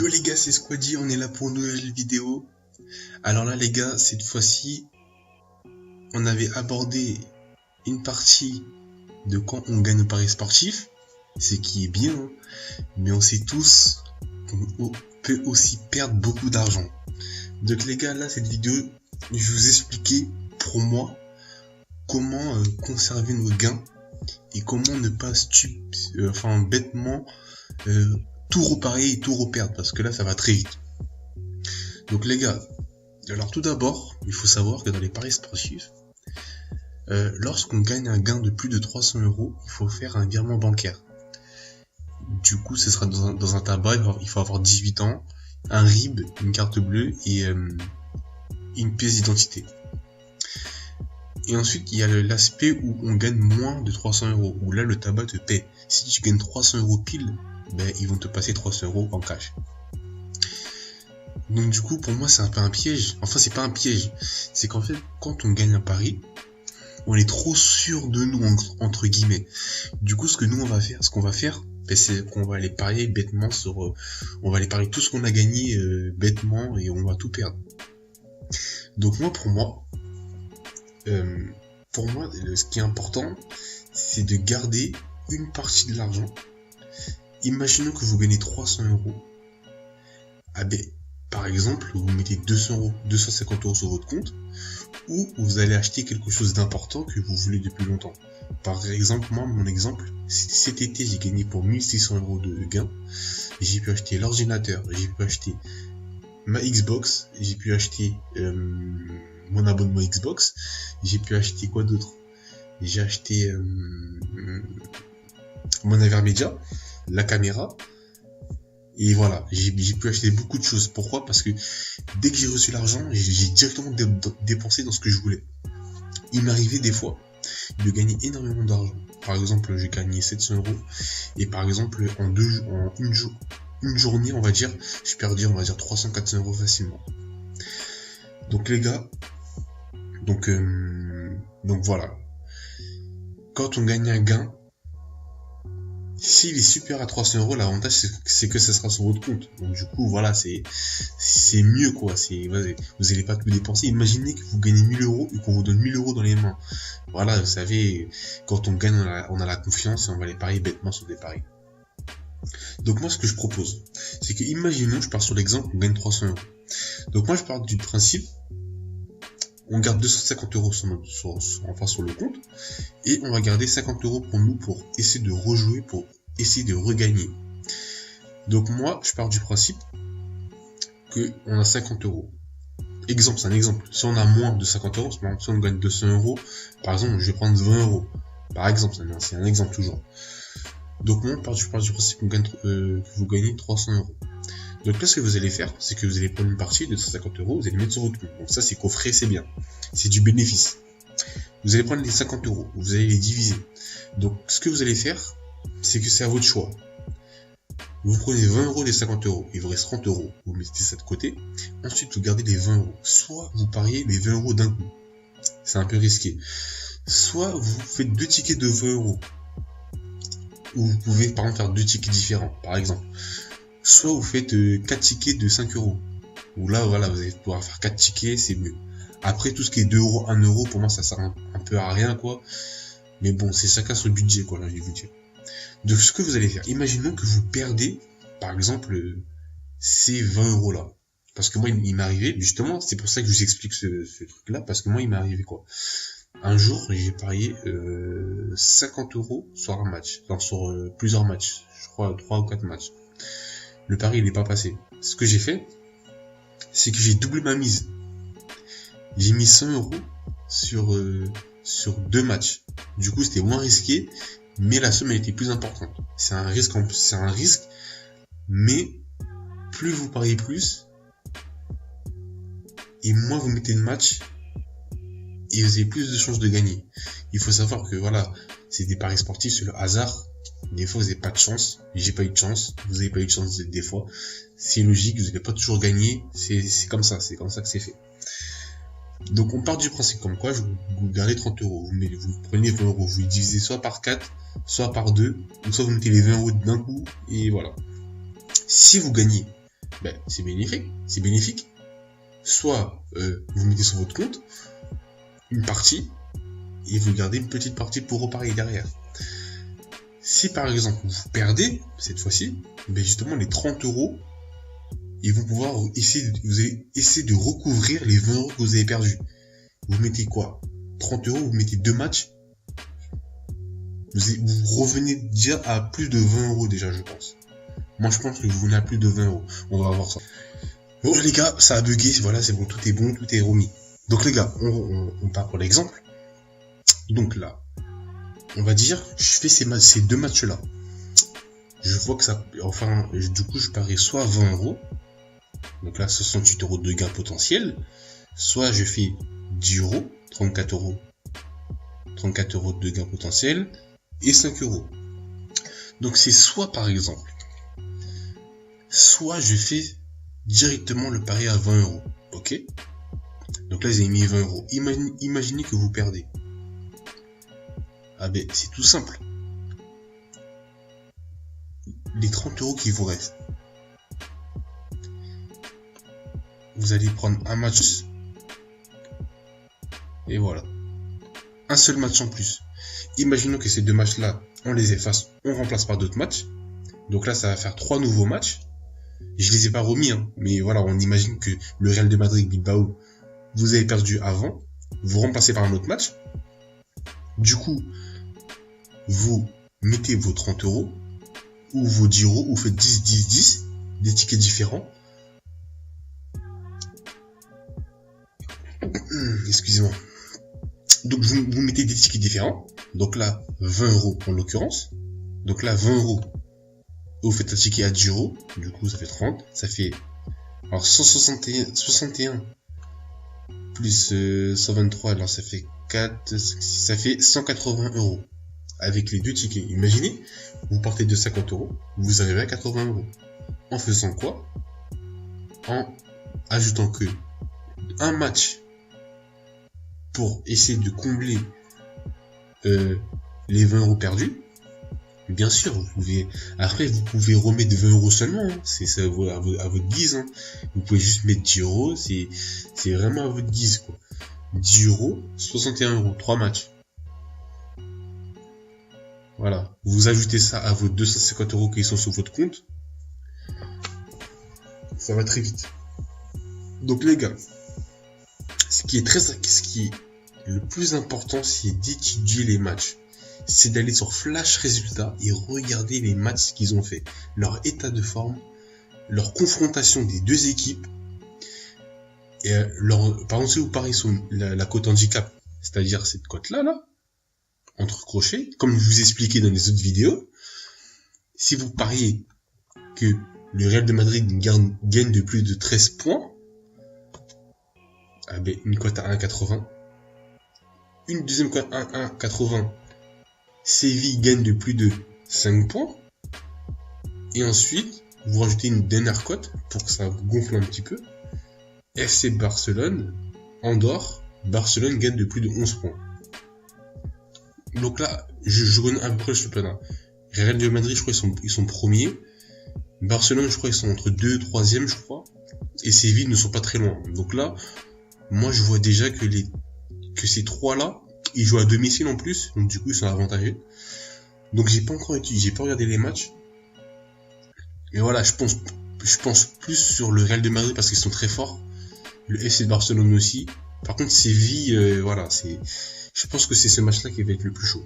Yo les gars, c'est Squaddy, on est là pour une nouvelle vidéo. Alors là les gars, cette fois-ci, on avait abordé une partie de quand on gagne au pari sportif, ce qui est bien, hein, mais on sait tous qu'on peut aussi perdre beaucoup d'argent. Donc les gars, là cette vidéo, je vais vous expliquer pour moi comment conserver nos gains et comment ne pas bêtement tout reparier et tout reperdre, parce que là ça va très vite. Donc les gars, alors tout d'abord, il faut savoir que dans les paris sportifs, lorsqu'on gagne un gain de plus de 300 €, il faut faire un virement bancaire. Du coup, ce sera dans un tabac, il faut avoir 18 ans, un RIB, une carte bleue et une pièce d'identité. Et ensuite, il y a l'aspect où on gagne moins de 300 €, où là, le tabac te paie. Si tu gagnes 300 € pile, ils vont te passer 300 € en cash. Donc du coup, pour moi, c'est un peu un piège. Enfin, c'est pas un piège. C'est qu'en fait, quand on gagne un pari, on est trop sûr de nous, entre guillemets. Du coup, ce qu'on va faire, c'est qu'on va aller parier bêtement on va aller parier tout ce qu'on a gagné bêtement et on va tout perdre. Donc pour moi, ce qui est important, c'est de garder une partie de l'argent. Imaginons que vous gagnez 300 €. Par exemple, vous mettez 250 € sur votre compte, ou vous allez acheter quelque chose d'important que vous voulez depuis longtemps. Par exemple, mon exemple, cet été, j'ai gagné pour 1600 € de gain. J'ai pu acheter l'ordinateur, j'ai pu acheter ma Xbox, j'ai pu acheter mon abonnement Xbox, j'ai pu acheter quoi d'autre? J'ai acheté mon Avermedia, la caméra, et voilà, j'ai pu acheter beaucoup de choses. Pourquoi? Parce que dès que j'ai reçu l'argent, j'ai directement dépensé dans ce que je voulais. Il m'arrivait des fois de gagner énormément d'argent. Par exemple, j'ai gagné 700 €, et par exemple, en une journée, on va dire, je perdais, 300-400 € facilement. Donc les gars, donc voilà. Quand on gagne un gain, s'il est supérieur à 300 €, l'avantage c'est que ça sera sur votre compte. Donc du coup, voilà, c'est mieux quoi. Vous allez pas tout dépenser. Imaginez que vous gagnez 1000 € et qu'on vous donne 1000 € dans les mains. Voilà, vous savez, quand on gagne, on a la confiance et on va les parier bêtement sur des paris. Donc moi, ce que je propose, c'est que imaginons, je pars sur l'exemple, on gagne 300 €. Donc moi, je pars du principe, on garde 250 € sur le compte, et on va garder 50 € pour nous, pour essayer de rejouer, pour essayer de regagner. Donc moi, je pars du principe que on a 50 €. Exemple, c'est un exemple. Si on a moins de 50 €, si on gagne 200 €, par exemple, je vais prendre 20 €. Par exemple, c'est un exemple toujours. Donc moi, je pars du principe que vous gagnez 300 €. Donc là, ce que vous allez faire, c'est que vous allez prendre une partie de 150 €, vous allez mettre sur votre compte. Donc ça, c'est coffré, c'est bien. C'est du bénéfice. Vous allez prendre les 50 €, vous allez les diviser. Donc ce que vous allez faire, c'est que c'est à votre choix. Vous prenez 20 € des 50 €, il vous reste 30 €, vous mettez ça de côté. Ensuite, vous gardez les 20 €. Soit vous pariez les 20 € d'un coup. C'est un peu risqué. Soit vous faites 2 tickets de 20 €. Ou vous pouvez par exemple faire 2 tickets différents, par exemple. Soit vous faites 4 tickets de 5 €. Ou là, voilà, vous allez pouvoir faire 4 tickets, c'est mieux. Après, tout ce qui est 2 €, 1 €, pour moi, ça sert un peu à rien, quoi. Mais bon, c'est chacun son budget, quoi, là, je vais vous dire. Donc, ce que vous allez faire, imaginons que vous perdez, par exemple, ces 20 € là. Parce que moi, il m'est arrivé, justement, c'est pour ça que je vous explique ce truc-là, parce que moi, il m'est arrivé quoi? Un jour, j'ai parié 50 € sur un match, enfin, sur plusieurs matchs, je crois 3 ou 4 matchs. Le pari, il n'est pas passé. Ce que j'ai fait, c'est que j'ai doublé ma mise. J'ai mis 100 € sur 2 matchs. Du coup, c'était moins risqué, mais la somme elle était plus importante. C'est un risque, mais plus vous pariez plus, et moins vous mettez de match, et vous avez plus de chances de gagner. Il faut savoir que voilà, c'est des paris sportifs, c'est le hasard. Des fois, vous n'avez pas de chance. J'ai pas eu de chance. Vous n'avez pas eu de chance des fois. C'est logique, vous n'allez pas toujours gagner. C'est comme ça que c'est fait. Donc, on part du principe comme quoi, vous gardez 30 €. Vous prenez 20 €. Vous les divisez soit par 4, soit par 2. Ou soit vous mettez les 20 € d'un coup. Et voilà. Si vous gagnez ben, c'est bénéfique. Soit vous mettez sur votre compte une partie et vous gardez une petite partie pour reparier derrière. Si par exemple vous perdez cette fois-ci, ben justement les 30 euros, ils vont pouvoir vous allez essayer de recouvrir les 20 euros que vous avez perdus. Vous mettez quoi? 30 euros, vous mettez 2 matchs. Vous revenez déjà à plus de 20 euros déjà, je pense. Moi je pense que vous venez à plus de 20 euros. On va voir ça. Bon les gars, ça a bugué, voilà, c'est bon, tout est remis. Donc les gars, on part pour l'exemple. Donc là, on va dire, je fais ces deux matchs-là. Je vois que ça, enfin, du coup, je parie soit 20 euros, donc là, 68 euros de gain potentiel, soit je fais 10 euros, 34 euros de gain potentiel, et 5 euros. Donc c'est soit, par exemple, soit je fais directement le pari à 20 euros, ok? Donc là, j'ai mis 20 euros. Imaginez que vous perdez. Ah ben, c'est tout simple. Les 30 euros qui vous restent, vous allez prendre un match. Et voilà. Un seul match en plus. Imaginons que ces deux matchs-là, on les efface, on remplace par d'autres matchs. Donc là, ça va faire 3 nouveaux matchs. Je les ai pas remis, hein, mais voilà, on imagine que le Real de Madrid Bilbao, vous avez perdu avant, vous remplacez par un autre match. Du coup, vous mettez vos 30 euros, ou vos 10 euros, ou faites 10, 10, 10, des tickets différents. Excusez-moi. Donc vous mettez des tickets différents. Donc là, 20 euros en l'occurrence. Donc là, 20 euros. Vous faites un ticket à 10 euros. Du coup, ça fait 30. Ça fait alors 61 plus 123. Alors ça fait 4. Ça fait 180 euros. Avec les deux tickets. Imaginez, vous partez de 50 euros. Vous arrivez à 80 euros. En faisant quoi? En ajoutant que un match pour essayer de combler les 20 euros perdus. Bien sûr, vous pouvez remettre 20 euros seulement, hein. C'est ça à votre guise, hein. Vous pouvez juste mettre 10 euros, c'est vraiment à votre guise, quoi. 10 euros, 61 euros, 3 matchs. Voilà, vous ajoutez ça à vos 250 euros qui sont sur votre compte. Ça va très vite. Donc les gars, ce qui est le plus important, c'est d'étudier les matchs. C'est d'aller sur Flash Résultats et regarder les matchs qu'ils ont fait, leur état de forme, leur confrontation des deux équipes, et par exemple si vous pariez sur la cote handicap, c'est-à-dire cette cote-là, entre crochets, comme je vous expliquais dans les autres vidéos, si vous pariez que le Real de Madrid gagne de plus de 13 points, ah ben, une cote à 1,80, une deuxième cote à 1,80, Séville gagne de plus de 5 points. Et ensuite, vous rajoutez une dernière cote pour que ça gonfle un petit peu. FC Barcelone, Andorre, Barcelone gagne de plus de 11 points. Donc là, je connais à peu près le championnat. Real de Madrid, je crois ils sont premiers. Barcelone, je crois ils sont entre 2 et 3e, je crois. Et Séville ne sont pas très loin. Donc là, moi je vois déjà que ces trois-là, ils jouent à domicile en plus, donc du coup ils sont avantagés. Donc j'ai pas regardé les matchs. Et voilà, je pense plus sur le Real de Madrid parce qu'ils sont très forts. Le FC Barcelone aussi. Par contre Séville, voilà, je pense que c'est ce match-là qui va être le plus chaud.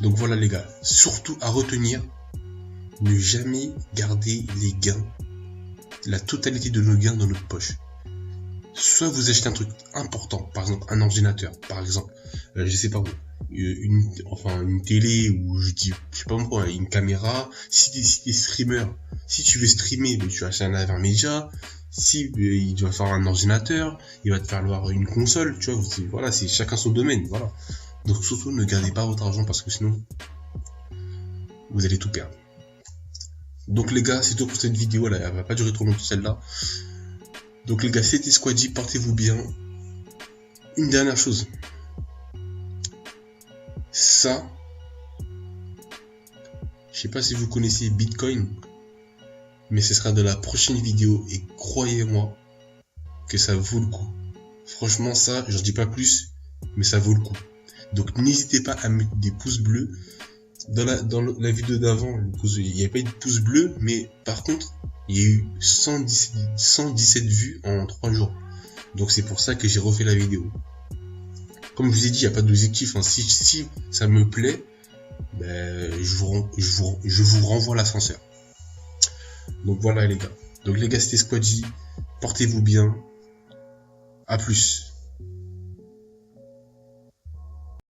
Donc voilà les gars, surtout à retenir, ne jamais garder les gains, la totalité de nos gains dans notre poche. Soit vous achetez un truc important, par exemple un ordinateur, par exemple, je sais pas où, une télé ou je sais pas quoi, une caméra. Si t'es streamer, si tu veux streamer, tu achètes un Avermedia. Si il doit faire un ordinateur, il va te falloir une console, tu vois. Voilà, c'est chacun son domaine, voilà. Donc surtout ne gardez pas votre argent parce que sinon vous allez tout perdre. Donc les gars, c'est tout pour cette vidéo là, elle va pas durer trop longtemps celle-là. Donc les gars, c'était Squaddy, portez-vous bien. Une dernière chose. Ça, je sais pas si vous connaissez Bitcoin. mais ce sera dans la prochaine vidéo et croyez-moi que ça vaut le coup. Franchement, ça, j'en dis pas plus, mais ça vaut le coup. Donc n'hésitez pas à mettre des pouces bleus. Dans la vidéo d'avant, il n'y a pas eu de pouce bleu, mais par contre, il y a eu 117 vues en 3 jours. Donc c'est pour ça que j'ai refait la vidéo. Comme je vous ai dit, il n'y a pas d'objectif. Hein. Si ça me plaît, ben, je vous renvoie l'ascenseur. Donc voilà les gars. Donc les gars, c'était Squadgy. Portez-vous bien. À plus.